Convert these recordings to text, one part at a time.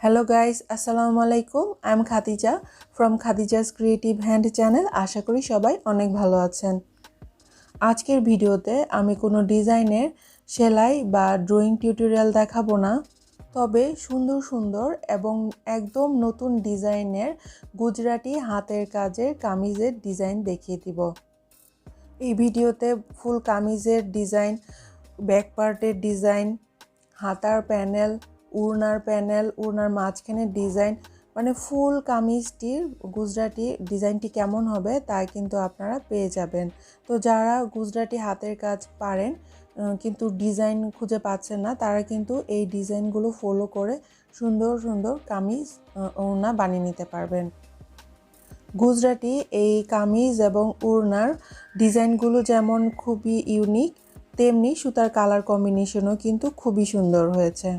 Hello guys, Assalamu alaikum. I'm Khadija from Khadija's Creative Hand channel. আশা করি সবাই অনেক ভালো আছেন। আজকের ভিডিওতে আমি কোনো ডিজাইনের সেলাই বা ড্রয়িং টিউটোরিয়াল দেখাবো না, তবে সুন্দর সুন্দর এবং একদম নতুন ডিজাইনের গুজরাটি হাতের কাজের কামিজের ডিজাইন দেখিয়ে দিব। এই ভিডিওতে ফুল কামিজের ডিজাইন, ব্যাক পার্টের ডিজাইন, হাতার প্যানেল, উড়নার মাঝখানে ডিজাইন, মানে ফুল কামিজটির গুজরাটি ডিজাইনটি কেমন হবে তা কিন্তু আপনারা পেয়ে যাবেন। তো যারা গুজরাটি হাতের কাজ পারেন কিন্তু ডিজাইন খুঁজে পাচ্ছেন না, তারা কিন্তু এই ডিজাইনগুলো ফলো করে সুন্দর সুন্দর কামিজ ওড়না বানিয়ে নিতে পারবেন। গুজরাটি এই কামিজ এবং ওড়নার ডিজাইনগুলো যেমন খুবই ইউনিক, তেমনি সুতার কালার কম্বিনেশনও কিন্তু খুবই সুন্দর হয়েছে।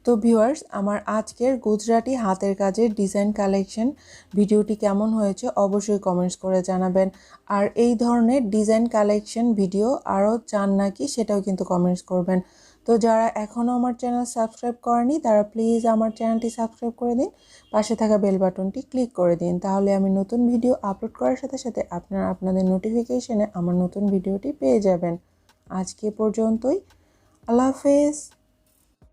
তো ভিউয়ার্স, আমার আজকের গুজরাটি হাতের কাজের ডিজাইন কালেকশন ভিডিওটি কেমন হয়েছে অবশ্যই কমেন্টস করে জানাবেন। আর এই ধরনের ডিজাইন কালেকশন ভিডিও আরও চান নাকি সেটাও কিন্তু কমেন্টস করবেন। তো যারা এখনও আমার চ্যানেল সাবস্ক্রাইব করেনি তারা প্লিজ আমার চ্যানেলটি সাবস্ক্রাইব করে দিন, পাশে থাকা বেল বাটনটি ক্লিক করে দিন, তাহলে আমি নতুন ভিডিও আপলোড করার সাথে সাথে আপনারা আপনাদের নোটিফিকেশনে আমার নতুন ভিডিওটি পেয়ে যাবেন। আজকে পর্যন্তই, আল্লাহ হাফেজ।